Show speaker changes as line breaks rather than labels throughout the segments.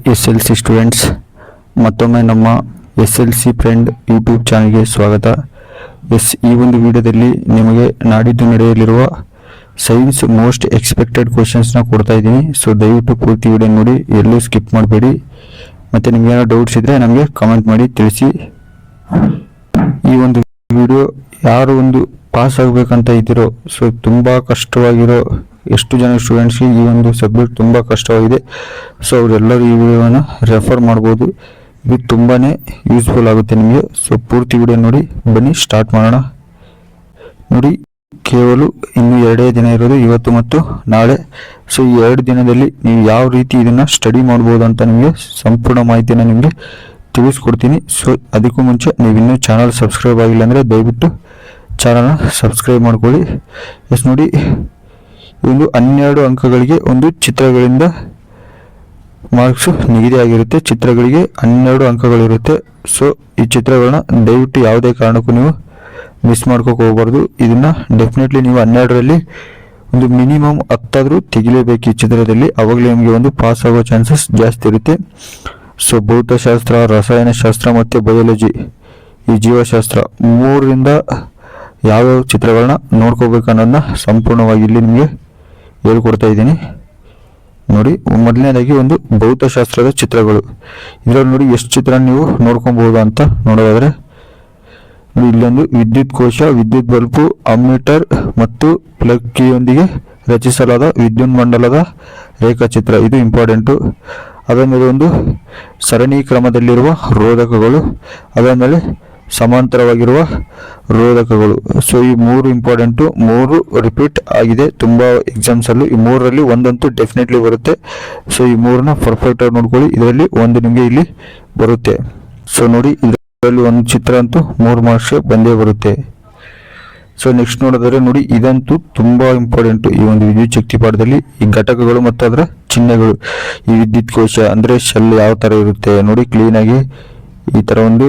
SLC students, ಮತ್ತೊಮ್ಮೆ ನಮ್ಮ SLC friend YouTube ಚಾನಲ್ಗೆ ಸ್ವಾಗತ. ಈ ಒಂದು ವಿಡಿಯೋದಲ್ಲಿ ನಿಮಗೆ ನಾಡಿದ್ದು ನಡೆಯಲಿರುವ ಸೈನ್ಸ್ ಮೋಸ್ಟ್ ಎಕ್ಸ್ಪೆಕ್ಟೆಡ್ ಕ್ವಶನ್ಸ್ನ ಕೊಡ್ತಾ ಇದ್ದೀನಿ. ಸೊ ದಯವಿಟ್ಟು ಪೂರ್ತಿ ವಿಡಿಯೋ ನೋಡಿ, ಎಲ್ಲೂ ಸ್ಕಿಪ್ ಮಾಡಬೇಡಿ. ಮತ್ತು ನಿಮ್ಗೆ ಏನೋ ಡೌಟ್ಸ್ ಇದ್ದರೆ ನಮಗೆ ಕಮೆಂಟ್ ಮಾಡಿ ತಿಳಿಸಿ. ಈ ಒಂದು ವಿಡಿಯೋ ಯಾರು ಒಂದು ಪಾಸ್ ಆಗಬೇಕಂತ ಇದ್ದೀರೋ, ಸೊ ತುಂಬ ಕಷ್ಟವಾಗಿರೋ ಎಷ್ಟು ಜನ ಸ್ಟೂಡೆಂಟ್ಸ್ಗೆ ಈ ಒಂದು ಸಬ್ಜೆಕ್ಟ್ ತುಂಬ ಕಷ್ಟವಾಗಿದೆ. ಸೊ ಅವರೆಲ್ಲರೂ ಈ ವಿಡಿಯೋವನ್ನು ರೆಫರ್ ಮಾಡ್ಬೋದು. ಇದು ತುಂಬಾ ಯೂಸ್ಫುಲ್ ಆಗುತ್ತೆ ನಿಮಗೆ. ಸೊ ಪೂರ್ತಿ ವಿಡಿಯೋ ನೋಡಿ, ಬನ್ನಿ ಸ್ಟಾರ್ಟ್ ಮಾಡೋಣ. ನೋಡಿ, ಕೇವಲ ಇನ್ನು 2 ದಿನ ಇರೋದು, ಇವತ್ತು ಮತ್ತು ನಾಳೆ. ಸೊ ಈ 2 ದಿನದಲ್ಲಿ ನೀವು ಯಾವ ರೀತಿ ಇದನ್ನು ಸ್ಟಡಿ ಮಾಡ್ಬೋದು ಅಂತ ನಿಮಗೆ ಸಂಪೂರ್ಣ ಮಾಹಿತಿಯನ್ನು ನಿಮಗೆ ತಿಳಿಸ್ಕೊಡ್ತೀನಿ. ಸೊ ಅದಕ್ಕೂ ಮುಂಚೆ ನೀವು ಇನ್ನೂ ಚಾನಲ್ ಸಬ್ಸ್ಕ್ರೈಬ್ ಆಗಿಲ್ಲ ಅಂದರೆ ದಯವಿಟ್ಟು ಚಾನಲ್ನ ಸಬ್ಸ್ಕ್ರೈಬ್ ಮಾಡ್ಕೊಳ್ಳಿ. ನೋಡಿ, ಒಂದು 12 ಅಂಕಗಳಿಗೆ ಒಂದು ಚಿತ್ರಗಳಿಂದ ಮಾರ್ಕ್ಸ್ ನಿಗದಿಯಾಗಿರುತ್ತೆ. ಚಿತ್ರಗಳಿಗೆ 12 ಅಂಕಗಳಿರುತ್ತೆ. ಸೊ ಈ ಚಿತ್ರಗಳನ್ನ ದಯವಿಟ್ಟು ಯಾವುದೇ ಕಾರಣಕ್ಕೂ ನೀವು ಮಿಸ್ ಮಾಡ್ಕೋಕೆ ಹೋಗಬಾರ್ದು. ಇದನ್ನ ಡೆಫಿನೆಟ್ಲಿ ನೀವು 12ರಲ್ಲಿ ಒಂದು ಮಿನಿಮಮ್ 10 ತೆಗಿಲೇಬೇಕು ಈ ಚಿತ್ರದಲ್ಲಿ. ಅವಾಗಲೇ ನಿಮಗೆ ಒಂದು ಪಾಸ್ ಆಗೋ ಚಾನ್ಸಸ್ ಜಾಸ್ತಿ ಇರುತ್ತೆ. ಸೊ ಭೌತಶಾಸ್ತ್ರ, ರಸಾಯನಶಾಸ್ತ್ರ ಮತ್ತು ಬಯಾಲಜಿ, ಈ ಜೀವಶಾಸ್ತ್ರ 3ರಿಂದ ಯಾವ್ಯಾವ ಚಿತ್ರಗಳನ್ನ ನೋಡ್ಕೋಬೇಕು ಅನ್ನೋದನ್ನ ಸಂಪೂರ್ಣವಾಗಿ ಇಲ್ಲಿ ನಿಮಗೆ ಹೇಳ್ಕೊಡ್ತಾ ಇದ್ದೀನಿ. ನೋಡಿ, ಮೊದಲನೇದಾಗಿ ಒಂದು ಭೌತಶಾಸ್ತ್ರದ ಚಿತ್ರಗಳು. ಇದರಲ್ಲಿ ನೋಡಿ ಎಷ್ಟು ಚಿತ್ರ ನೀವು ನೋಡ್ಕೊಬಹುದು ಅಂತ ನೋಡೋದಾದ್ರೆ, ನೋಡಿ ಇಲ್ಲೊಂದು ವಿದ್ಯುತ್ ಕೋಶ, ವಿದ್ಯುತ್ ಬಲ್ಬು, ಅಮ್ಮೀಟರ್ ಮತ್ತು ಪ್ಲಗ್ ಕೀಯೊಂದಿಗೆ ರಚಿಸಲಾದ ವಿದ್ಯುತ್ ಮಂಡಲದ ರೇಖಾಚಿತ್ರ, ಇದು ಇಂಪಾರ್ಟೆಂಟು. ಅದಾದಮೇಲೆ ಒಂದು ಸರಣಿ ಕ್ರಮದಲ್ಲಿರುವ ರೋಧಕಗಳು, ಅದಾದಮೇಲೆ ಸಮಾಂತರವಾಗಿರುವ ರೋಧಕಗಳು. ಸೊ ಈ 3 ಇಂಪಾರ್ಟೆಂಟು, 3 ರಿಪೀಟ್ ಆಗಿದೆ ತುಂಬ ಎಕ್ಸಾಮ್ಸಲ್ಲೂ. ಈ 3ರಲ್ಲಿ ಒಂದಂತೂ ಡೆಫಿನೆಟ್ಲಿ ಬರುತ್ತೆ. ಸೊ ಈ 3ನ ಪರ್ಫೆಕ್ಟಾಗಿ ನೋಡ್ಕೊಳ್ಳಿ. ಇದರಲ್ಲಿ ಒಂದು ನಿಮಗೆ ಇಲ್ಲಿ ಬರುತ್ತೆ. ಸೊ ನೋಡಿ, ಇದರಲ್ಲಿ ಒಂದು ಚಿತ್ರ ಅಂತೂ 3 ಮಾರ್ಕ್ಸ್ಗೆ ಬಂದೇ ಬರುತ್ತೆ. ಸೊ ನೆಕ್ಸ್ಟ್ ನೋಡಿದ್ರೆ ನೋಡಿ, ಇದಂತೂ ತುಂಬ ಇಂಪಾರ್ಟೆಂಟು ಈ ಒಂದು ವಿದ್ಯುತ್ ಶಕ್ತಿ ಪಾಠದಲ್ಲಿ. ಈ ಘಟಕಗಳು ಮತ್ತು ಅದರ ಚಿಹ್ನೆಗಳು. ಈ ವಿದ್ಯುತ್ ಕೋಶ ಅಂದರೆ ಶೆಲ್ ಯಾವ ಥರ ಇರುತ್ತೆ ನೋಡಿ, ಕ್ಲೀನಾಗಿ ಈ ಥರ ಒಂದು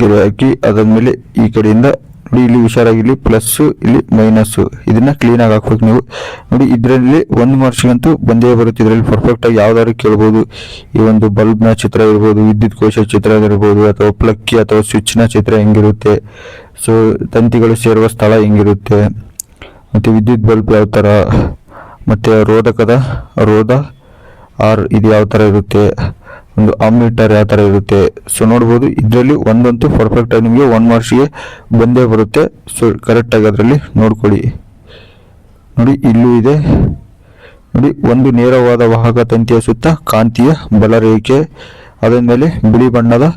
ಗೆರೆ ಹಾಕಿ ಅದಾದ್ಮೇಲೆ ಈ ಕಡೆಯಿಂದ ನೋಡಿ, ಇಲ್ಲಿ ಹುಷಾರಾಗಿಲ್ಲಿ ಪ್ಲಸ್ಸು, ಇಲ್ಲಿ ಮೈನಸ್ಸು, ಇದನ್ನ ಕ್ಲೀನಾಗಿ ಹಾಕ್ಬೇಕು ನೀವು. ನೋಡಿ, ಇದರಲ್ಲಿ 1 ಮಾರ್ಕ್ಸ್ಗಂತೂ ಬಂದೇ ಬರುತ್ತೆ. ಇದರಲ್ಲಿ ಪರ್ಫೆಕ್ಟಾಗಿ ಯಾವ್ದಾದ್ರು ಕೇಳ್ಬೋದು. ಈ ಒಂದು ಬಲ್ಬ್ನ ಚಿತ್ರ ಇರ್ಬೋದು, ವಿದ್ಯುತ್ ಕೋಶ ಚಿತ್ರ ಇರ್ಬೋದು, ಅಥವಾ ಪ್ಲಕ್ಕಿ ಅಥವಾ ಸ್ವಿಚ್ನ ಚಿತ್ರ ಹೆಂಗಿರುತ್ತೆ, ಸೊ ತಂತಿಗಳು ಸೇರುವ ಸ್ಥಳ ಹೆಂಗಿರುತ್ತೆ, ಮತ್ತು ವಿದ್ಯುತ್ ಬಲ್ಬ್ ಯಾವ ಥರ, ಮತ್ತು ರೋಧ ಇದು ಯಾವ ಥರ ಇರುತ್ತೆ, ಒಂದು ಅಮ್ಮೀಟರ್ ಯಾವ ಥರ ಇರುತ್ತೆ. ಸೊ ನೋಡ್ಬೋದು, ಇದರಲ್ಲಿ ಒಂದಂತೂ ಪರ್ಫೆಕ್ಟಾಗಿ ನಿಮಗೆ 1 ಮಾರ್ಕ್ಸ್ಗೆ ಬಂದೇ ಬರುತ್ತೆ. ಸೊ ಕರೆಕ್ಟಾಗಿ ಅದರಲ್ಲಿ ನೋಡ್ಕೊಳ್ಳಿ. ನೋಡಿ, ಇಲ್ಲೂ ಇದೆ ನೋಡಿ, ಒಂದು ನೇರವಾದ ವಾಹಕ ತಂತಿಯ ಸುತ್ತ ಕಾಂತೀಯ ಬಲರೇಖೆ, ಅದಾದ್ಮೇಲೆ ಬಿಳಿ ಬಣ್ಣದ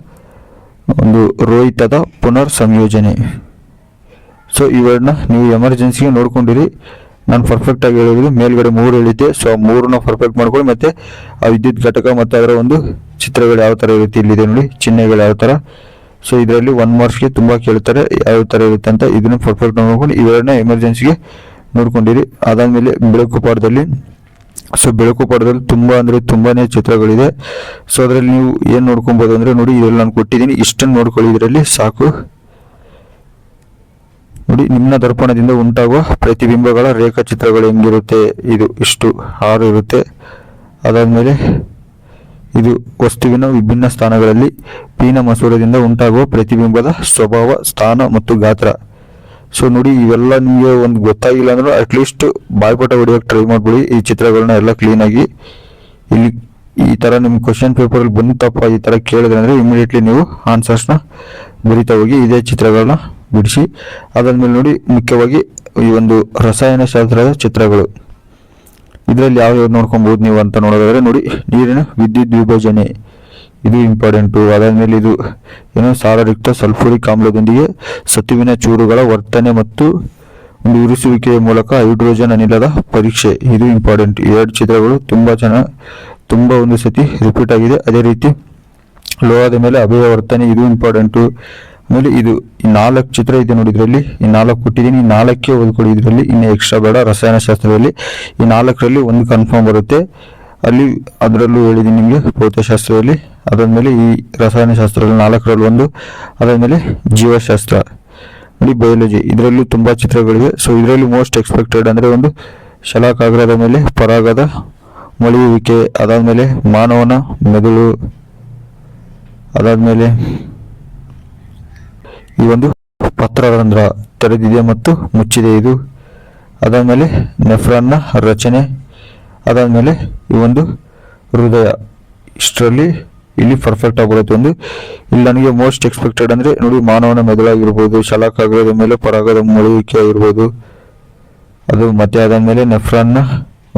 ಒಂದು ರೋಹಿತದ ಪುನರ್ ಸಂಯೋಜನೆ. ಸೊ ಇವೆರಡನ್ನ ನೀವು ಎಮರ್ಜೆನ್ಸಿಗೆ ನೋಡ್ಕೊಂಡಿರಿ. ನಾನು ಪರ್ಫೆಕ್ಟಾಗಿ ಹೇಳಿದ್ರು, ಮೇಲ್ಗಡೆ 3 ಹೇಳಿದ್ದೆ. ಸೊ 3ನ ಪರ್ಫೆಕ್ಟ್ ಮಾಡ್ಕೊಳ್ಳಿ. ಮತ್ತು ಆ ವಿದ್ಯುತ್ ಘಟಕ ಮತ್ತು ಅದರ ಒಂದು ಚಿತ್ರಗಳು ಯಾವ ಥರ ಇರುತ್ತೆ, ಇಲ್ಲಿದೆ ನೋಡಿ ಚಿಹ್ನೆಗಳು ಯಾವ ಥರ. ಸೊ ಇದರಲ್ಲಿ 1 ಮಾರ್ಕ್ಸ್ಗೆ ತುಂಬ ಕೇಳ್ತಾರೆ ಯಾವ ಥರ ಇರುತ್ತೆ ಅಂತ. ಇದನ್ನು ಪರ್ಫೆಕ್ಟ್ ನೋಡ್ಕೊಂಡು ಇವೆರಡನ್ನ ಎಮರ್ಜೆನ್ಸಿಗೆ ನೋಡ್ಕೊಂಡಿರಿ. ಅದಾದಮೇಲೆ ಬೆಳಕು ಪಾಠದಲ್ಲಿ, ಸೊ ಬೆಳಕು ಪಾಠದಲ್ಲಿ ತುಂಬ ಅಂದರೆ ತುಂಬಾ ಚಿತ್ರಗಳಿದೆ. ಸೊ ಅದರಲ್ಲಿ ನೀವು ಏನು ನೋಡ್ಕೊಬೋದು ಅಂದರೆ ನೋಡಿ, ಇದರಲ್ಲಿ ನಾನು ಕೊಟ್ಟಿದ್ದೀನಿ, ಇಷ್ಟನ್ನು ನೋಡ್ಕೊಳ್ಳಿ, ಇದರಲ್ಲಿ ಸಾಕು. ನೋಡಿ, ನಿಮ್ನ ದರ್ಪಣದಿಂದ ಉಂಟಾಗುವ ಪ್ರತಿಬಿಂಬಗಳ ರೇಖಾಚಿತ್ರಗಳು ಹೆಂಗಿರುತ್ತೆ, ಇದು ಇಷ್ಟು 6 ಇರುತ್ತೆ. ಅದಾದಮೇಲೆ ಇದು ವಸ್ತುವಿನ ವಿಭಿನ್ನ ಸ್ಥಾನಗಳಲ್ಲಿ ಪೀನ ಮಸೂರದಿಂದ ಉಂಟಾಗುವ ಪ್ರತಿಬಿಂಬದ ಸ್ವಭಾವ, ಸ್ಥಾನ ಮತ್ತು ಗಾತ್ರ. ಸೊ ನೋಡಿ, ಇವೆಲ್ಲ ನಿಮಗೆ ಒಂದು ಗೊತ್ತಾಗಿಲ್ಲ ಅಂದ್ರೆ ಅಟ್ಲೀಸ್ಟ್ ಬಾಯ್ಪಾಠ ಹೊಡಿಯೋಕೆ ಟ್ರೈ ಮಾಡ್ಬಿಡಿ. ಈ ಚಿತ್ರಗಳನ್ನ ಎಲ್ಲ ಕ್ಲೀನಾಗಿ ಇಲ್ಲಿ ಈ ಥರ ನಿಮ್ಮ ಕ್ವಶನ್ ಪೇಪರಲ್ಲಿ ಬಂತಪ್ಪ ಈ ಥರ ಕೇಳಿದ್ರೆ ಅಂದರೆ ಇಮಿಡಿಯೇಟ್ಲಿ ನೀವು ಆನ್ಸರ್ಸ್ನ ಬರಿತಾ ಹೋಗಿ ಇದೇ ಚಿತ್ರಗಳನ್ನ ಬಿಡಿಸಿ. ಅದಾದ್ಮೇಲೆ ನೋಡಿ, ಮುಖ್ಯವಾಗಿ ಈ ಒಂದು ರಸಾಯನಶಾಸ್ತ್ರದ ಚಿತ್ರಗಳು, ಇದರಲ್ಲಿ ಯಾವ್ಯಾವ ನೋಡ್ಕೊಬಹುದು ನೀವು ಅಂತ ನೋಡೋದಾದ್ರೆ ನೋಡಿ, ನೀರಿನ ವಿದ್ಯುತ್ ವಿಭಜನೆ, ಇದು ಇಂಪಾರ್ಟೆಂಟು. ಅದಾದ್ಮೇಲೆ ಇದು ಏನೋ ಸಾರಯುಕ್ತ ಸಲ್ಫ್ಯೂರಿಕ್ ಆಮ್ಲದೊಂದಿಗೆ ಸತುವಿನ ಚೂರುಗಳ ವರ್ತನೆ ಮತ್ತು ಒಂದು ಉರಿಸುವಿಕೆಯ ಮೂಲಕ ಹೈಡ್ರೋಜನ್ ಅನಿಲದ ಪರೀಕ್ಷೆ, ಇದು ಇಂಪಾರ್ಟೆಂಟ್. 2 ಚಿತ್ರಗಳು ತುಂಬ ಒಂದು ಸತಿ ರಿಪೀಟ್ ಆಗಿದೆ. ಅದೇ ರೀತಿ ಲೋಹದ ಮೇಲೆ ಅಭಯ ವರ್ತನೆ, ಇದು ಇಂಪಾರ್ಟೆಂಟು. ಆಮೇಲೆ ಇದು ಈ 4 ಚಿತ್ರ ಇದೆ ನೋಡಿ, ಇದರಲ್ಲಿ ಈ 4 ಕೊಟ್ಟಿದ್ದೀನಿ. ಈ 4ಕ್ಕೆ ಓದ್ಕೊಡಿ, ಇದರಲ್ಲಿ ಇನ್ನು ಎಕ್ಸ್ಟ್ರಾ ಬೇಡ. ರಸಾಯನಶಾಸ್ತ್ರದಲ್ಲಿ ಈ 4ರಲ್ಲಿ ಒಂದು ಕನ್ಫರ್ಮ್ ಬರುತ್ತೆ. ಅಲ್ಲಿ ಅದರಲ್ಲೂ ಹೇಳಿದ್ದೀನಿ ನಿಮಗೆ ಭೌತಶಾಸ್ತ್ರದಲ್ಲಿ. ಅದಾದ್ಮೇಲೆ ಈ ರಸಾಯನಶಾಸ್ತ್ರದಲ್ಲಿ 4ರಲ್ಲಿ ಒಂದು. ಅದಾದ್ಮೇಲೆ ಜೀವಶಾಸ್ತ್ರ ನೋಡಿ, ಬಯಾಲಜಿ, ಇದರಲ್ಲೂ ತುಂಬ ಚಿತ್ರಗಳಿವೆ. ಸೊ ಇದರಲ್ಲಿ ಮೋಸ್ಟ್ ಎಕ್ಸ್ಪೆಕ್ಟೆಡ್ ಅಂದರೆ ಒಂದು ಶಲಾಕಾಗ್ರದ ಮೇಲೆ ಪರಾಗದ ಮೊಳೆಯುವಿಕೆ, ಅದಾದಮೇಲೆ ಮಾನವನ ಮೆದುಳು, ಅದಾದಮೇಲೆ ಈ ಒಂದು ಪತ್ರರಂಧ್ರ ತೆರೆದಿದೆ ಮತ್ತು ಮುಚ್ಚಿದೆ ಇದು, ಅದಾದಮೇಲೆ ನೆಫ್ರಾನ್ನ ರಚನೆ, ಅದಾದಮೇಲೆ ಈ ಒಂದು ಹೃದಯ. ಇಷ್ಟರಲ್ಲಿ ಇಲ್ಲಿ ಪರ್ಫೆಕ್ಟ್ ಆಗಿರುತ್ತೆ ಒಂದು. ಇಲ್ಲಿ ನನಗೆ ಮೋಸ್ಟ್ ಎಕ್ಸ್ಪೆಕ್ಟೆಡ್ ಅಂದರೆ ನೋಡಿ, ಮಾನವನ ಮೆದುಳಾಗಿರ್ಬೋದು, ಶಲಾಕಾಗ್ರದ ಮೇಲೆ ಪರಾಗದ ಮೊಳೆಯುವಿಕೆ ಆಗಿರ್ಬೋದು ಅದು, ಮತ್ತೆ ಅದಾದಮೇಲೆ ನೆಫ್ರಾನ್ನ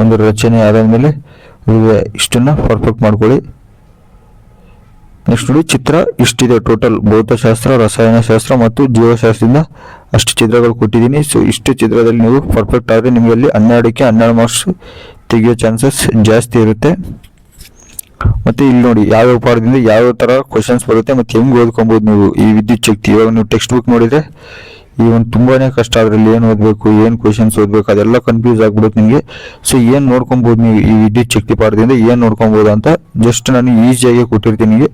ಒಂದು ರಚನೆ, ಅದಾದಮೇಲೆ ಹೃದಯ. ಇಷ್ಟನ್ನು ಪರ್ಫೆಕ್ಟ್ ಮಾಡ್ಕೊಳ್ಳಿ. ನೆಕ್ಸ್ಟ್ ನೋಡಿ, ಚಿತ್ರ ಇಷ್ಟಿದೆ ಟೋಟಲ್. ಭೌತಶಾಸ್ತ್ರ, ರಸಾಯನಶಾಸ್ತ್ರ ಮತ್ತು ಜೀವಶಾಸ್ತ್ರದಿಂದ ಅಷ್ಟು ಚಿತ್ರಗಳು ಕೊಟ್ಟಿದ್ದೀನಿ. ಸೊ ಇಷ್ಟು ಚಿತ್ರದಲ್ಲಿ ನೀವು ಪರ್ಫೆಕ್ಟ್ ಆದರೆ ನಿಮಗೆ ಅಲ್ಲಿ 12ಕ್ಕೆ 12 ಮಾರ್ಕ್ಸ್ ತೆಗೆಯೋ ಚಾನ್ಸಸ್ ಜಾಸ್ತಿ ಇರುತ್ತೆ. ಮತ್ತು ಇಲ್ಲಿ ನೋಡಿ ಯಾವ್ಯಾವ ಪಾಠದಿಂದ ಯಾವ್ಯಾವ ಥರ ಕ್ವಶನ್ಸ್ ಬರುತ್ತೆ ಮತ್ತು ಹೆಂಗೆ ಓದ್ಕೊಬೋದು ನೀವು ಈ ವಿದ್ಯುತ್ ಶಕ್ತಿ. ಇವಾಗ ನೀವು ಟೆಕ್ಸ್ಟ್ ಬುಕ್ ನೋಡಿದರೆ ಈ ಒಂದು ತುಂಬಾ ಕಷ್ಟ, ಅದರಲ್ಲಿ ಏನು ಓದಬೇಕು, ಏನು ಕ್ವಶನ್ಸ್ ಓದಬೇಕು ಅದೆಲ್ಲ ಕನ್ಫ್ಯೂಸ್ ಆಗ್ಬಿಡುತ್ತೆ ನಿಮಗೆ. ಸೊ ಏನು ನೋಡ್ಕೊಬೋದು ನೀವು ಈ ವಿದ್ಯುತ್ ಶಕ್ತಿ ಪಾಠದಿಂದ ಏನು ನೋಡ್ಕೊಬೋದು ಅಂತ ಜಸ್ಟ್ ನಾನು ಈಸಿಯಾಗಿ ಕೊಟ್ಟಿರ್ತೀನಿ ನಿಮಗೆ.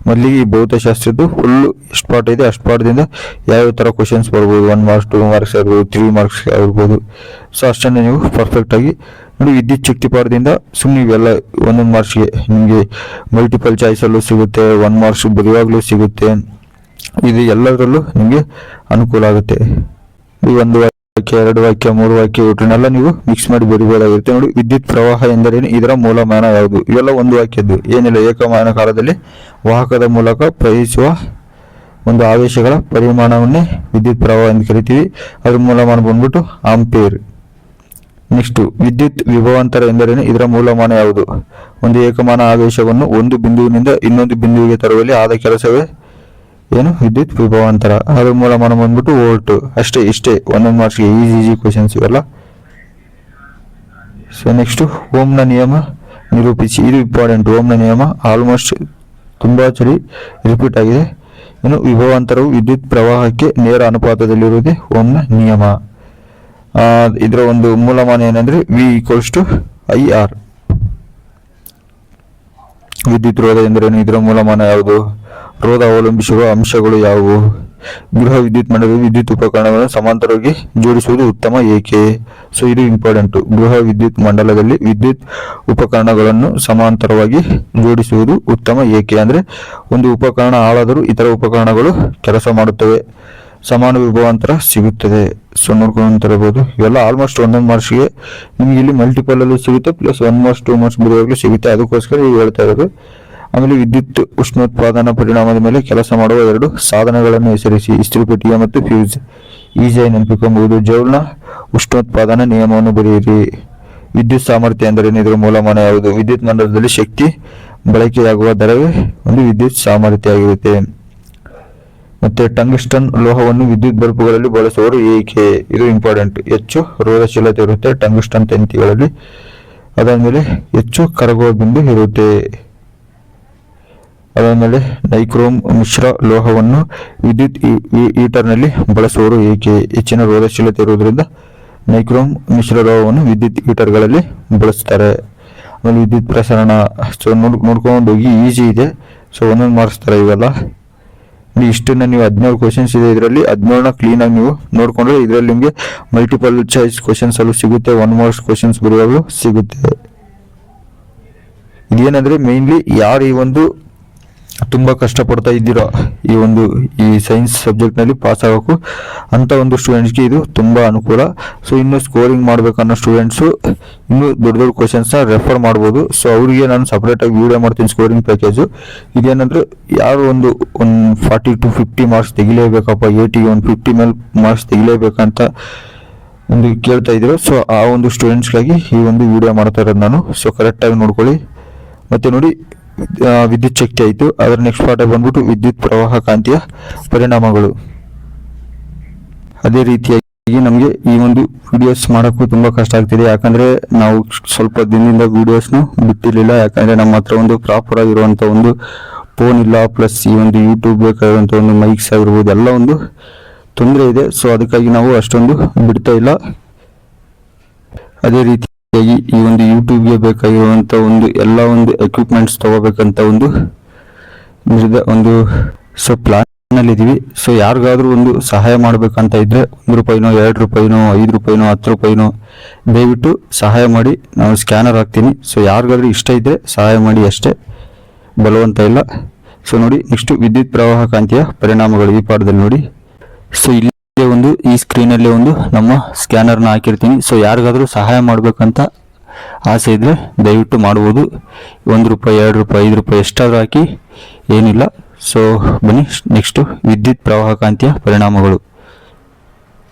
ಮೊದಲಿಗೆ ಈ ಭೌತಶಾಸ್ತ್ರದ್ದು ಫುಲ್ಲು ಎಷ್ಟು ಪಾಠ ಇದೆ ಅಷ್ಟು ಪಾಠದಿಂದ ಯಾವ್ಯಾವ ಥರ ಕ್ವಶನ್ಸ್ ಬರ್ಬೋದು, 1 ಮಾರ್ಕ್ಸ್ 2 ಮಾರ್ಕ್ಸ್ ಆಗ್ಬೋದು, 3 ಮಾರ್ಕ್ಸ್ ಆಗಿರ್ಬೋದು. ಸೊ ಅಷ್ಟನ್ನೇ ನೀವು ಪರ್ಫೆಕ್ಟಾಗಿ ನೋಡಿ. ವಿದ್ಯುತ್ ಶಕ್ತಿ ಪಾಠದಿಂದ ಸುಮ್ಮನೆ ಇವೆಲ್ಲ 1 ಮಾರ್ಕ್ಸ್ಗೆ ನಿಮಗೆ ಮಲ್ಟಿಪಲ್ ಚಾಯ್ಸಲ್ಲೂ ಸಿಗುತ್ತೆ, 1 ಮಾರ್ಕ್ಸ್ ಬರೆಯುವಾಗಲೂ ಸಿಗುತ್ತೆ. ಇದು ಎಲ್ಲದರಲ್ಲೂ ನಿಮಗೆ ಅನುಕೂಲ ಆಗುತ್ತೆ. ಈ 1 ವಾಕ್ಯ 2 ವಾಕ್ಯ 3 ವಾಕ್ಯ ಇವುಗಳನ್ನೆಲ್ಲ ನೀವು ಮಿಕ್ಸ್ ಮಾಡಿ ಬರೀಬಹುದಾಗಿರುತ್ತೆ. ನೋಡಿ, ವಿದ್ಯುತ್ ಪ್ರವಾಹ ಎಂದರೇನು, ಇದರ ಮೂಲಮಾನ ಯಾವುದು, ಇವೆಲ್ಲ 1 ವಾಕ್ಯದ್ದು. ಏನಿಲ್ಲ, ಏಕಮಾನ ಕಾಲದಲ್ಲಿ ವಾಹಕದ ಮೂಲಕ ಪ್ರವಹಿಸುವ ಒಂದು ಆವೇಶಗಳ ಪರಿಮಾಣವನ್ನೇ ವಿದ್ಯುತ್ ಪ್ರವಾಹ ಎಂದು ಕರಿತೀವಿ. ಅದ್ರ ಮೂಲಮಾನ ಬಂದ್ಬಿಟ್ಟು ಆಂಪೇರ್. ನೆಕ್ಸ್ಟ್, ವಿದ್ಯುತ್ ವಿಭವಾಂತರ ಎಂದರೇನು, ಇದರ ಮೂಲಮಾನ ಯಾವುದು. ಒಂದು ಏಕಮಾನ ಆವೇಶವನ್ನು ಒಂದು ಬಿಂದುವಿನಿಂದ ಇನ್ನೊಂದು ಬಿಂದುವಿಗೆ ತರುವಲ್ಲಿ ಆದ ಕೆಲಸವೇ ಏನು, ವಿದ್ಯುತ್ ವಿಭವಾಂತರ. ಅದ್ರ ಮೂಲಮಾನ ಬಂದ್ಬಿಟ್ಟು ವೋಲ್ಟ್. ಅಷ್ಟೇ, ಇಷ್ಟೇ 1 ಮಾರ್ಕ್ಸ್ಗೆ ಈಸಿ ಕ್ವಶನ್ಸ್ ಇವೆಲ್ಲ. ಸೊ ನೆಕ್ಸ್ಟ್, ಓಮ್ನ ನಿಯಮ ನಿರೂಪಿಸಿ. ಇದು ಇಂಪಾರ್ಟೆಂಟ್. ಓಮ್ನ ನಿಯಮ ಆಲ್ಮೋಸ್ಟ್ ತುಂಬ ಸರಿ ರಿಪೀಟ್ ಆಗಿದೆ. ಇನ್ನು ವಿಭವಾಂತರವು ವಿದ್ಯುತ್ ಪ್ರವಾಹಕ್ಕೆ ನೇರ ಅನುಪಾತದಲ್ಲಿರುವುದೇ ಓಮ್ನ ನಿಯಮ. ಇದರ ಒಂದು ಮೂಲಮಾನ ಏನಂದ್ರೆ V=IR. ವಿದ್ಯುತ್ ರೋಧ ಎಂದರೇನು, ಇದರ ಮೂಲಮಾನ ಯಾವುದು. ರೋಧ ಅವಲಂಬಿಸಿರುವ ಅಂಶಗಳು ಯಾವುವು. ಗೃಹ ವಿದ್ಯುತ್ ಮಂಡಲದಲ್ಲಿ ವಿದ್ಯುತ್ ಉಪಕರಣಗಳನ್ನು ಸಮಾಂತರವಾಗಿ ಜೋಡಿಸುವುದು ಉತ್ತಮ ಏಕೆ. ಸೊ ಇದು ಇಂಪಾರ್ಟೆಂಟ್. ಗೃಹ ವಿದ್ಯುತ್ ಮಂಡಲದಲ್ಲಿ ವಿದ್ಯುತ್ ಉಪಕರಣಗಳನ್ನು ಸಮಾಂತರವಾಗಿ ಜೋಡಿಸುವುದು ಉತ್ತಮ ಏಕೆ ಅಂದ್ರೆ, ಒಂದು ಉಪಕರಣ ಹಾಳಾದರೂ ಇತರ ಉಪಕರಣಗಳು ಕೆಲಸ ಮಾಡುತ್ತವೆ, ಸಮಾನ ವಿಭವಾಂತರ ಸಿಗುತ್ತದೆ. ಸೊ ನೋಡ್ಕೊಂಡಿರಬಹುದು. ಇವೆಲ್ಲ ಆಲ್ಮೋಸ್ಟ್ 1 ಮಾರ್ಕ್ಸ್ಗೆ ನಿಮಗೆ ಇಲ್ಲಿ ಮಲ್ಟಿಪಲ್ ಅಲ್ಲೂ ಸಿಗುತ್ತೆ, ಪ್ಲಸ್ 1 ಮಾರ್ಕ್ಸ್ 2 ಮಾರ್ಕ್ಸ್ ಬರುವಾಗಲೂ ಸಿಗುತ್ತೆ. ಅದಕ್ಕೋಸ್ಕರ ಈಗ ಹೇಳ್ತಾ ಇರೋದು. ಆಮೇಲೆ ವಿದ್ಯುತ್ ಉಷ್ಣೋತ್ಪಾದನಾ ಪರಿಣಾಮದ ಮೇಲೆ ಕೆಲಸ ಮಾಡುವ 2 ಸಾಧನಗಳನ್ನು ಹೆಸರಿಸಿ. ಇಸ್ತ್ರಿಪೆಟ್ಟಿಗೆ ಮತ್ತು ಫ್ಯೂಸ್. ಈಸಿಯಾಗಿ ನೆನಪಿಕೊಂಬಹುದು. ಜೌಲ್ನ ಉಷ್ಣೋತ್ಪಾದನಾ ನಿಯಮವನ್ನು ಬರೆಯಿರಿ. ವಿದ್ಯುತ್ ಸಾಮರ್ಥ್ಯ ಎಂದರೇನು, ಇದರ ಮೂಲಮಾನ ಯಾವುದು. ವಿದ್ಯುತ್ ಮಂಡಲದಲ್ಲಿ ಶಕ್ತಿ ಬಳಕೆಯಾಗುವ ದರವೇ ಒಂದು ವಿದ್ಯುತ್ ಸಾಮರ್ಥ್ಯ ಆಗಿರುತ್ತೆ. ಮತ್ತೆ ಟಂಗ್ಸ್ಟನ್ ಲೋಹವನ್ನು ವಿದ್ಯುತ್ ಬಲ್ಬುಗಳಲ್ಲಿ ಬಳಸುವವರು ಏಕೆ. ಇದು ಇಂಪಾರ್ಟೆಂಟ್. ಹೆಚ್ಚು ರೋಧಶೀಲತೆ ಇರುತ್ತೆ ಟಂಗ್ಸ್ಟನ್ ತಂತಿಗಳಲ್ಲಿ. ಅದಾದ್ಮೇಲೆ ಹೆಚ್ಚು ಕರಗುವ ಬಿಂದು ಇರುತ್ತೆ. ಅದಾದ್ಮೇಲೆ ನೈಕ್ರೋಮ್ ಮಿಶ್ರ ಲೋಹವನ್ನು ವಿದ್ಯುತ್ ಹೀಟರ್ನಲ್ಲಿ ಬಳಸುವವರು ಏಕೆ. ಹೆಚ್ಚಿನ ರೋಧಶೀಲತೆ ಇರುವುದರಿಂದ ನೈಕ್ರೋಮ್ ಮಿಶ್ರ ಲೋಹವನ್ನು ವಿದ್ಯುತ್ ಹೀಟರ್ಗಳಲ್ಲಿ ಬಳಸ್ತಾರೆ. ಆಮೇಲೆ ವಿದ್ಯುತ್ ಪ್ರಸರಣ. ಸೊ ನೋಡ್ಕೊಂಡು ಹೋಗಿ, ಈಸಿ ಇದೆ. ಸೊ 1 ಮಾರ್ಕ್ಸ್ ತರ ಇವೆಲ್ಲ. ಇಷ್ಟನ್ನ ನೀವು 17 ಕ್ವಶನ್ಸ್ ಇದೆ ಇದರಲ್ಲಿ. 17ನ ಕ್ಲೀನಾಗಿ ನೀವು ನೋಡ್ಕೊಂಡ್ರೆ ಇದರಲ್ಲಿ ನಿಮಗೆ ಮಲ್ಟಿಪಲ್ ಚಾಯ್ಸ್ ಕ್ವಶನ್ಸ್ ಅಲ್ಲೂ ಸಿಗುತ್ತೆ, 1 ಮಾರ್ಕ್ಸ್ ಕ್ವಶನ್ಸ್ ಬರುವಾಗಲೂ ಸಿಗುತ್ತೆ. ಇದೇನಂದ್ರೆ ಮೇನ್ಲಿ ಯಾರು ಈ ಒಂದು ತುಂಬ ಕಷ್ಟಪಡ್ತಾ ಇದ್ದೀರೋ ಈ ಸೈನ್ಸ್ ಸಬ್ಜೆಕ್ಟ್ನಲ್ಲಿ ಪಾಸ್ ಆಗೋಕ್ಕೂ ಅಂತ ಒಂದು ಸ್ಟೂಡೆಂಟ್ಸ್ಗೆ ಇದು ತುಂಬ ಅನುಕೂಲ. ಸೊ ಇನ್ನು ಸ್ಕೋರಿಂಗ್ ಮಾಡ್ಬೇಕನ್ನೋ ಸ್ಟೂಡೆಂಟ್ಸು ಇನ್ನೂ ದೊಡ್ಡ ದೊಡ್ಡ ಕ್ವಶನ್ಸ್ನ ರೆಫರ್ ಮಾಡ್ಬೋದು. ಸೊ ಅವರಿಗೆ ನಾನು ಸಪ್ರೇಟಾಗಿ ವಿಡಿಯೋ ಮಾಡ್ತೀನಿ ಸ್ಕೋರಿಂಗ್ ಪ್ಯಾಕೇಜು. ಇದೇನಂದ್ರೆ ಯಾರು ಒಂದು 40 to 50 ಮಾರ್ಕ್ಸ್ ತೆಗಿಲೇಬೇಕಪ್ಪ, 80ಗೆ 50 ಮೇಲೆ ಮಾರ್ಕ್ಸ್ ತೆಗಿಲೇಬೇಕಂತ ಒಂದು ಕೇಳ್ತಾ ಇದ್ರು. ಸೊ ಆ ಒಂದು ಸ್ಟೂಡೆಂಟ್ಸ್ಗಾಗಿ ಈ ಒಂದು ವಿಡಿಯೋ ಮಾಡ್ತಾ ಇರೋದು ನಾನು. ಸೊ ಕರೆಕ್ಟಾಗಿ ನೋಡ್ಕೊಳ್ಳಿ. ಮತ್ತು ನೋಡಿ, ವಿದ್ಯುತ್ ಶಕ್ತಿ ಆಯಿತು. ಅದರ ನೆಕ್ಸ್ಟ್ ಪಾಠ ಬಂದ್ಬಿಟ್ಟು ವಿದ್ಯುತ್ ಪ್ರವಾಹ ಕಾಂತೀಯ ಪರಿಣಾಮಗಳು. ಅದೇ ರೀತಿಯಾಗಿ ನಮಗೆ ಈ ಒಂದು ವಿಡಿಯೋಸ್ ಮಾಡೋಕ್ಕೂ ತುಂಬ ಕಷ್ಟ ಆಗ್ತಿದೆ. ಯಾಕಂದರೆ ನಾವು ಸ್ವಲ್ಪ ದಿನದಿಂದ ವಿಡಿಯೋಸ್ನು ಬಿಟ್ಟಿರಲಿಲ್ಲ. ಯಾಕಂದರೆ ನಮ್ಮ ಹತ್ರ ಒಂದು ಪ್ರಾಪರ್ ಆಗಿರುವಂಥ ಒಂದು ಫೋನ್ ಇಲ್ಲ, ಪ್ಲಸ್ ಈ ಒಂದು ಯೂಟ್ಯೂಬ್ ಬೇಕಾಗಿರುವಂಥ ಒಂದು ಮೈಕ್ಸ್ ಆಗಿರ್ಬೋದು, ಎಲ್ಲ ಒಂದು ತೊಂದರೆ ಇದೆ. ಸೊ ಅದಕ್ಕಾಗಿ ನಾವು ಅಷ್ಟೊಂದು ಬಿಡ್ತಾ ಇಲ್ಲ. ಅದೇ ರೀತಿ ಈ ಒಂದು ಯೂಟ್ಯೂಬ್ಗೆ ಬೇಕಾಗಿರುವಂಥ ಎಲ್ಲ ಒಂದು ಎಕ್ವಿಪ್ಮೆಂಟ್ಸ್ ತಗೋಬೇಕಂತ ಒಂದು ಪ್ಲಾನ್ ಇದ್ದೀವಿ. ಸೊ ಯಾರಿಗಾದ್ರೂ ಒಂದು ಸಹಾಯ ಮಾಡಬೇಕಂತ ಇದ್ರೆ ₹1, ₹2, ₹5, ₹10 ದಯವಿಟ್ಟು ಸಹಾಯ ಮಾಡಿ. ನಾನು ಸ್ಕ್ಯಾನರ್ ಹಾಕ್ತೀನಿ. ಸೊ ಯಾರಿಗಾದ್ರೂ ಇಷ್ಟ ಇದ್ದರೆ ಸಹಾಯ ಮಾಡಿ ಅಷ್ಟೇ, ಬಲವಂತ ಇಲ್ಲ. ಸೊ ನೋಡಿ, ನೆಕ್ಸ್ಟ್ ವಿದ್ಯುತ್ ಪ್ರವಾಹ ಕಾಂತೀಯ ಪರಿಣಾಮಗಳು ಈ ಪಾಠದಲ್ಲಿ ನೋಡಿ. ಸೊ ಇಲ್ಲೇ ಒಂದು ಈ ಸ್ಕ್ರೀನಲ್ಲೇ ಒಂದು ನಮ್ಮ ಸ್ಕ್ಯಾನರ್ನ ಹಾಕಿರ್ತೀನಿ. ಸೊ ಯಾರಿಗಾದ್ರೂ ಸಹಾಯ ಮಾಡಬೇಕಂತ ಆಸೆ ಇದ್ದರೆ ದಯವಿಟ್ಟು ಮಾಡ್ಬೋದು. ₹1, ₹2, ₹5 ಎಷ್ಟಾದರೂ ಹಾಕಿ, ಏನಿಲ್ಲ. ಸೊ ಬನ್ನಿ, ನೆಕ್ಸ್ಟು ವಿದ್ಯುತ್ ಪ್ರವಾಹ ಕಾಂತೀಯ ಪರಿಣಾಮಗಳು.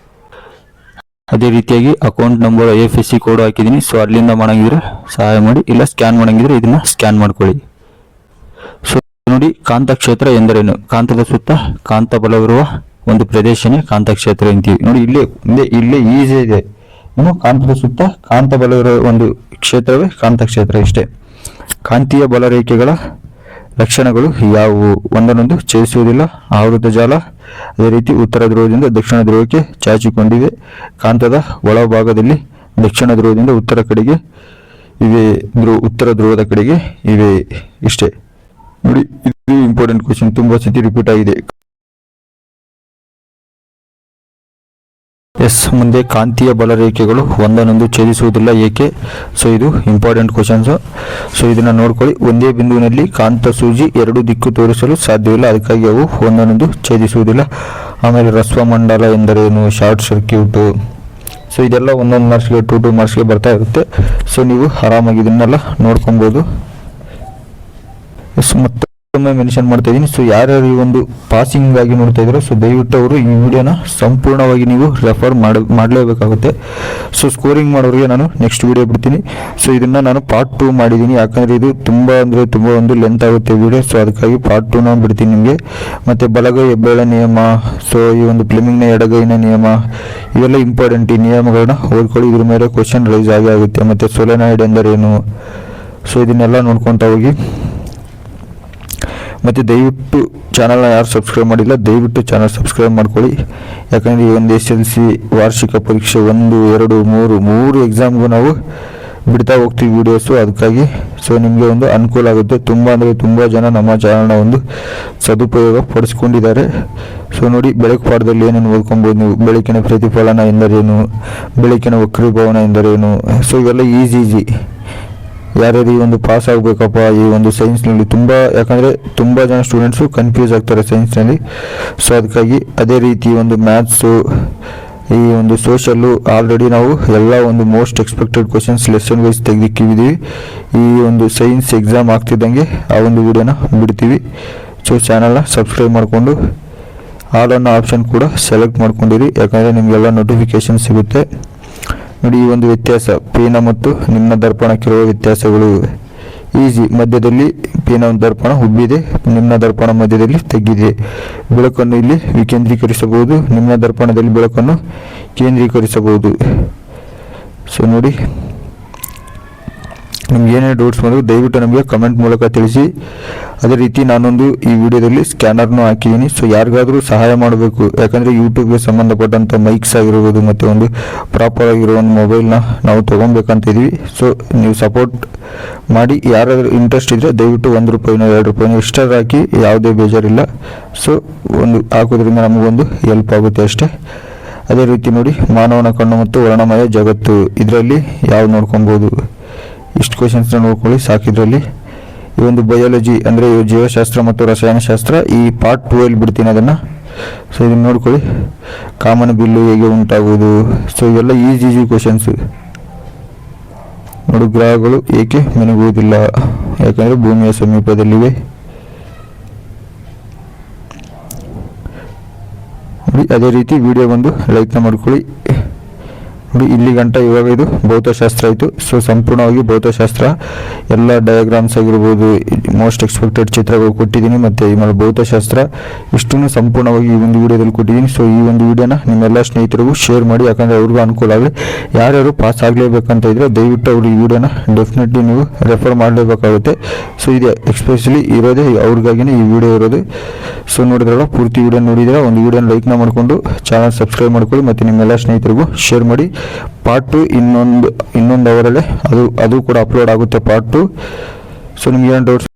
ಅದೇ ರೀತಿಯಾಗಿ ಅಕೌಂಟ್ ನಂಬರ್ IFSC ಕೋಡ್ ಹಾಕಿದ್ದೀನಿ. ಸೊ ಅಲ್ಲಿಂದ ಮಾಡಂಗಿದ್ರೆ ಸಹಾಯ ಮಾಡಿ, ಇಲ್ಲ ಸ್ಕ್ಯಾನ್ ಮಾಡಂಗಿದ್ರೆ ಇದನ್ನು ಸ್ಕ್ಯಾನ್ ಮಾಡ್ಕೊಳ್ಳಿ. ಸೊ ನೋಡಿ, ಕಾಂತಕ್ಷೇತ್ರ ಎಂದರೇನು? ಕಾಂತದ ಸುತ್ತ ಕಾಂತ ಬಲವಿರುವ ಒಂದು ಪ್ರದೇಶನೇ ಕಾಂತಕ್ಷೇತ್ರ ಅಂತೀವಿ. ನೋಡಿ, ಇಲ್ಲೇ ಈಸಿ ಇದೆ. ಕಾಂತದ ಸುತ್ತ ಕಾಂತ ಬಲವಿರುವ ಒಂದು ಕ್ಷೇತ್ರವೇ ಕಾಂತಕ್ಷೇತ್ರ. ಇಷ್ಟೇ. ಕಾಂತೀಯ ಬಲರೇಖೆಗಳ ಲಕ್ಷಣಗಳು ಯಾವುವು? ಒಂದನ್ನೊಂದು ಛೇದಿಸುವುದಿಲ್ಲ. ಆವೃತ ಜಾಲ. ಅದೇ ರೀತಿ ಉತ್ತರ ಧ್ರುವದಿಂದ ದಕ್ಷಿಣ ಧ್ರುವಕ್ಕೆ ಚಾಚಿಕೊಂಡಿವೆ. ಕಾಂತದ ಒಳಭಾಗದಲ್ಲಿ ದಕ್ಷಿಣ ಧ್ರುವದಿಂದ ಉತ್ತರ ಕಡೆಗೆ ಇವೆ, ಉತ್ತರ ಧ್ರುವದ ಕಡೆಗೆ ಇವೆ. ಇಷ್ಟೇ ನೋಡಿ, ಇದು ಇಂಪಾರ್ಟೆಂಟ್ ಕ್ವಶನ್, ತುಂಬಾ ಸತಿ ರಿಪೀಟ್ ಆಗಿದೆ. ಮುಂದೆ ಕಾಂತೀಯ ಬಲರೇಖೆಗಳು ಒಂದನ್ನೊಂದು ಛೇದಿಸುವುದಿಲ್ಲ, ಏಕೆ? ಸೊ ಇದು ಇಂಪಾರ್ಟೆಂಟ್ ಕ್ವಶನ್ಸ್. ಸೊ ಇದನ್ನ ನೋಡ್ಕೊಳ್ಳಿ. ಒಂದೇ ಬಿಂದುವಿನಲ್ಲಿ ಕಾಂತ ಸೂಜಿ ಎರಡು ದಿಕ್ಕು ತೋರಿಸಲು ಸಾಧ್ಯವಿಲ್ಲ, ಅದಕ್ಕಾಗಿ ಅವು ಒಂದನ್ನೊಂದು ಛೇದಿಸುವುದಿಲ್ಲ. ಆಮೇಲೆ ರಸ್ವಮಂಡಲ ಎಂದರೇನು? Short circuit. ಸೊ ಇದೆಲ್ಲ ಒಂದೊಂದು ಮಾರ್ಕ್ಸ್ಗೆ 2 ಮಾರ್ಕ್ಸ್ಗೆ ಬರ್ತಾ ಇರುತ್ತೆ. ಸೊ ನೀವು ಆರಾಮಾಗಿ ಇದನ್ನೆಲ್ಲ ನೋಡ್ಕೊಬೋದು. ಮತ್ತೊಮ್ಮೆ ಮೆನ್ಷನ್ ಮಾಡ್ತಾ ಇದ್ದೀನಿ. ಸೊ ಯಾರ್ಯಾರು ಈ ಒಂದು ಪಾಸಿಂಗ್ ಆಗಿ ನೋಡ್ತಾ ಇದ್ರು, ಸೊ ದಯವಿಟ್ಟು ಅವರು ಈ ವಿಡಿಯೋನ ಸಂಪೂರ್ಣವಾಗಿ ನೀವು ರೆಫರ್ ಮಾಡಲೇಬೇಕಾಗುತ್ತೆ. ಸೊ ಸ್ಕೋರಿಂಗ್ ಮಾಡೋರಿಗೆ ನಾನು ನೆಕ್ಸ್ಟ್ ವಿಡಿಯೋ ಬಿಡ್ತೀನಿ. ಸೊ ಇದನ್ನ ನಾನು ಪಾರ್ಟ್ 2 ಮಾಡಿದ್ದೀನಿ, ಯಾಕಂದ್ರೆ ಇದು ತುಂಬಾ ಒಂದು ಲೆಂತ್ ಆಗುತ್ತೆ ವಿಡಿಯೋ. ಸೊ ಅದಕ್ಕಾಗಿ ಪಾರ್ಟ್ 2 ನಾನು ಬಿಡ್ತೀನಿ ನಿಮಗೆ. ಮತ್ತೆ ಬಲಗೈ ಹೆಬ್ಬೆರಳ ನಿಯಮ, ಸೊ ಈ ಒಂದು ಫ್ಲೆಮಿಂಗ್ನ ಎಡಗೈನ ನಿಯಮ, ಇವೆಲ್ಲ ಇಂಪಾರ್ಟೆಂಟ್. ಈ ನಿಯಮಗಳನ್ನ ಓದ್ಕೊಳ್ಳಿ, ಇದ್ರ ಮೇಲೆ ಕ್ವಶನ್ ರೈಸ್ ಆಗುತ್ತೆ. ಮತ್ತೆ ಸೊಲೆನಾಯ್ಡ್ ಎಂದರೇನು? ಸೊ ಇದನ್ನೆಲ್ಲ ನೋಡ್ಕೊತಾ ಹೋಗಿ. ಮತ್ತು ದಯವಿಟ್ಟು ಚಾನಲ್ನ ಯಾರು ಸಬ್ಸ್ಕ್ರೈಬ್ ಮಾಡಿಲ್ಲ, ದಯವಿಟ್ಟು ಚಾನಲ್ ಸಬ್ಸ್ಕ್ರೈಬ್ ಮಾಡ್ಕೊಳ್ಳಿ. ಯಾಕಂದರೆ ಈ ಒಂದು SLC ವಾರ್ಷಿಕ ಪರೀಕ್ಷೆ 1, 2, 3 ಎಕ್ಸಾಮ್ಗೂ ನಾವು ಬಿಡ್ತಾ ಹೋಗ್ತೀವಿ ವೀಡಿಯೋಸು, ಅದಕ್ಕಾಗಿ. ಸೊ ನಿಮಗೆ ಒಂದು ಅನುಕೂಲ ಆಗುತ್ತೆ. ತುಂಬ ಜನ ನಮ್ಮ ಚಾನಲ್ನ ಒಂದು ಸದುಪಯೋಗ ಪಡಿಸ್ಕೊಂಡಿದ್ದಾರೆ. ಸೊ ನೋಡಿ, ಬೆಳಕು ಪಾಠದಲ್ಲಿ ಏನೇನು ಓದ್ಕೊಬೋದು ನೀವು. ಬೆಳಕಿನ ಪ್ರತಿಫಲನ ಎಂದರೇನು? ಬೆಳಕಿನ ವಕ್ರೀಭವನ ಎಂದರೇನು? ಸೊ ಇವೆಲ್ಲ ಈಸಿ. ಯಾರ್ಯಾರು ಈ ಒಂದು ಪಾಸ್ ಆಗಬೇಕಪ್ಪ ಈ ಒಂದು ಸೈನ್ಸ್ನಲ್ಲಿ, ಯಾಕಂದರೆ ತುಂಬ ಜನ ಸ್ಟೂಡೆಂಟ್ಸು ಕನ್ಫ್ಯೂಸ್ ಆಗ್ತಾರೆ ಸೈನ್ಸ್ನಲ್ಲಿ. ಸೊ ಅದಕ್ಕಾಗಿ ಅದೇ ರೀತಿ ಒಂದು ಮ್ಯಾಥ್ಸು, ಈ ಒಂದು ಸೋಷಲ್ಲು ಆಲ್ರೆಡಿ ನಾವು ಎಲ್ಲ ಒಂದು most expected questions lesson wise ತೆಗೆದಿಕ್ಕಿದ್ದೀವಿ. ಈ ಒಂದು ಸೈನ್ಸ್ ಎಕ್ಸಾಮ್ ಆಗ್ತಿದ್ದಂಗೆ ಆ ಒಂದು ವಿಡಿಯೋನ ಬಿಡ್ತೀವಿ. ಸೊ ಚಾನಲ್ನ ಸಬ್ಸ್ಕ್ರೈಬ್ ಮಾಡಿಕೊಂಡು ಆಲ್ ಅನ್ನೋ ಆಪ್ಷನ್ ಕೂಡ ಸೆಲೆಕ್ಟ್ ಮಾಡ್ಕೊಂಡಿರಿ, ಯಾಕಂದರೆ ನಿಮಗೆಲ್ಲ ನೋಟಿಫಿಕೇಶನ್ ಸಿಗುತ್ತೆ. ನೋಡಿ, ಈ ಒಂದು ವ್ಯತ್ಯಾಸ ಪೀನ ಮತ್ತು ನಿಮ್ನ ದರ್ಪಣಕ್ಕಿರುವ ವ್ಯತ್ಯಾಸಗಳು ಈಸಿ. ಮಧ್ಯದಲ್ಲಿ ಪೀನ ದರ್ಪಣ ಉಬ್ಬಿದೆ, ನಿಮ್ನ ದರ್ಪಣ ಮಧ್ಯದಲ್ಲಿ ತಗ್ಗಿದೆ. ಬೆಳಕನ್ನು ಇಲ್ಲಿ ವಿಕೇಂದ್ರೀಕರಿಸಬಹುದು, ನಿಮ್ನ ದರ್ಪಣದಲ್ಲಿ ಬೆಳಕನ್ನು ಕೇಂದ್ರೀಕರಿಸಬಹುದು. ಸೊ ನೋಡಿ, ನಿಮ್ಗೆ ಏನೇ ಡೌಟ್ಸ್ ಬಂದರೂ ದಯವಿಟ್ಟು ನಮಗೆ ಕಮೆಂಟ್ ಮೂಲಕ ತಿಳಿಸಿ. ಅದೇ ರೀತಿ ನಾನೊಂದು ಈ ವಿಡಿಯೋದಲ್ಲಿ ಸ್ಕ್ಯಾನರ್ನು ಹಾಕಿದ್ದೀನಿ. ಸೊ ಯಾರಿಗಾದರೂ ಸಹಾಯ ಮಾಡಬೇಕು, ಯಾಕಂದರೆ ಯೂಟ್ಯೂಬ್ಗೆ ಸಂಬಂಧಪಟ್ಟಂಥ ಮೈಕ್ಸ್ ಆಗಿರ್ಬೋದು ಮತ್ತು ಒಂದು ಪ್ರಾಪರ್ ಆಗಿರೋ ಒಂದು ಮೊಬೈಲ್ನ ನಾವು ತೊಗೊಬೇಕಂತ ಇದ್ದೀವಿ. ಸೊ ನೀವು ಸಪೋರ್ಟ್ ಮಾಡಿ. ಯಾರಾದರೂ ಇಂಟ್ರೆಸ್ಟ್ ಇದ್ದರೆ ದಯವಿಟ್ಟು ₹1, ₹2 ಎಕ್ಸ್ಟ್ರಾ ಹಾಕಿ, ಯಾವುದೇ ಬೇಜಾರಿಲ್ಲ. ಸೊ ಒಂದು ಹಾಕೋದ್ರಿಂದ ನಮಗೊಂದು ಹೆಲ್ಪ್ ಆಗುತ್ತೆ ಅಷ್ಟೇ. ಅದೇ ರೀತಿ ನೋಡಿ, ಮಾನವನ ಕಣ್ಣು ಮತ್ತು ವರ್ಣಮಯ ಜಗತ್ತು, ಇದರಲ್ಲಿ ಯಾವ್ದು ನೋಡ್ಕೊಬೋದು? ಇಷ್ಟು ಕ್ವಶನ್ಸ್ನ ನೋಡ್ಕೊಳ್ಳಿ ಸಾಕಿದ್ರಲ್ಲಿ. ಈ ಒಂದು ಬಯಾಲಜಿ ಅಂದರೆ ಜೀವಶಾಸ್ತ್ರ ಮತ್ತು ರಸಾಯನಶಾಸ್ತ್ರ, ಈ ಪಾರ್ಟ್ 2 ಬಿಡ್ತೀನಿ ಅದನ್ನು. ಸೊ ಇದನ್ನು ನೋಡ್ಕೊಳ್ಳಿ. ಕಾಮನ ಬಿಲ್ಲು ಹೇಗೆ ಉಂಟಾಗುವುದು? ಸೊ ಇವೆಲ್ಲ ಈಸಿ ಕ್ವಶನ್ಸ್. ನೋಡು, ಗ್ರಹಗಳು ಏಕೆ ಮಿನುಗುವುದಿಲ್ಲ? ಯಾಕಂದರೆ ಭೂಮಿಯ ಸಮೀಪದಲ್ಲಿವೆ. ನೋಡಿ, ಅದೇ ರೀತಿ ವಿಡಿಯೋ ಬಂದು ಲೈಕ್ನ ಮಾಡ್ಕೊಳ್ಳಿ. ನೋಡಿ, ಇಲ್ಲಿ ಗಂಟ ಇವಾಗ ಇದು ಭೌತಶಾಸ್ತ್ರ ಆಯಿತು. ಸೊ ಸಂಪೂರ್ಣವಾಗಿ ಭೌತಶಾಸ್ತ್ರ ಎಲ್ಲ ಡಯಾಗ್ರಾಮ್ಸ್ ಆಗಿರ್ಬೋದು, ಮೋಸ್ಟ್ ಎಕ್ಸ್ಪೆಕ್ಟೆಡ್ ಚಿತ್ರಗಳು ಕೊಟ್ಟಿದ್ದೀನಿ, ಮತ್ತು ಆಮೇಲೆ ಭೌತಶಾಸ್ತ್ರ ಇಷ್ಟನ್ನು ಸಂಪೂರ್ಣವಾಗಿ ಈ ಒಂದು ವಿಡಿಯೋದಲ್ಲಿ ಕೊಟ್ಟಿದ್ದೀನಿ. ಸೊ ಈ ಒಂದು ವಿಡಿಯೋನ ನಿಮ್ಮೆಲ್ಲ ಸ್ನೇಹಿತರಿಗೂ ಶೇರ್ ಮಾಡಿ, ಯಾಕಂದರೆ ಅವ್ರಿಗೂ ಅನುಕೂಲ ಆಗಲಿ. ಯಾರ್ಯಾರು ಪಾಸ್ ಆಗಲೇಬೇಕಂತ ಇದ್ದರೆ ದಯವಿಟ್ಟು ಅವರು ಈ ವಿಡಿಯೋನ ಡೆಫಿನೆಟ್ಲಿ ನೀವು ರೆಫರ್ ಮಾಡಲೇಬೇಕಾಗುತ್ತೆ. ಸೊ ಇದೆ ಎಕ್ಸ್ಪೆಷಲಿ ಇರೋದೇ ಅವ್ರಿಗಾಗಿನೇ ಈ ವಿಡಿಯೋ ಇರೋದು. ಸೊ ನೋಡಿದ್ರಲ್ಲ, ಪೂರ್ತಿ ವಿಡಿಯೋ ನೋಡಿದ್ರೆ ಒಂದು ವಿಡಿಯೋನ ಲೈಕ್ನ ಮಾಡಿಕೊಂಡು ಚಾನಲ್ ಸಬ್ಸ್ಕ್ರೈಬ್ ಮಾಡ್ಕೊಳ್ಳಿ, ಮತ್ತು ನಿಮ್ಮೆಲ್ಲ ಸ್ನೇಹಿತರಿಗೂ ಶೇರ್ ಮಾಡಿ. ಪಾರ್ಟ್ 2 ಇನ್ನೊಂದು ಅವರಲ್ಲೇ ಅದು ಕೂಡ ಅಪ್ಲೋಡ್ ಆಗುತ್ತೆ ಪಾರ್ಟ್ 2. ಸೊ ನಿಮ್ಗೆ ಏನು ಡೌಟ್ಸ್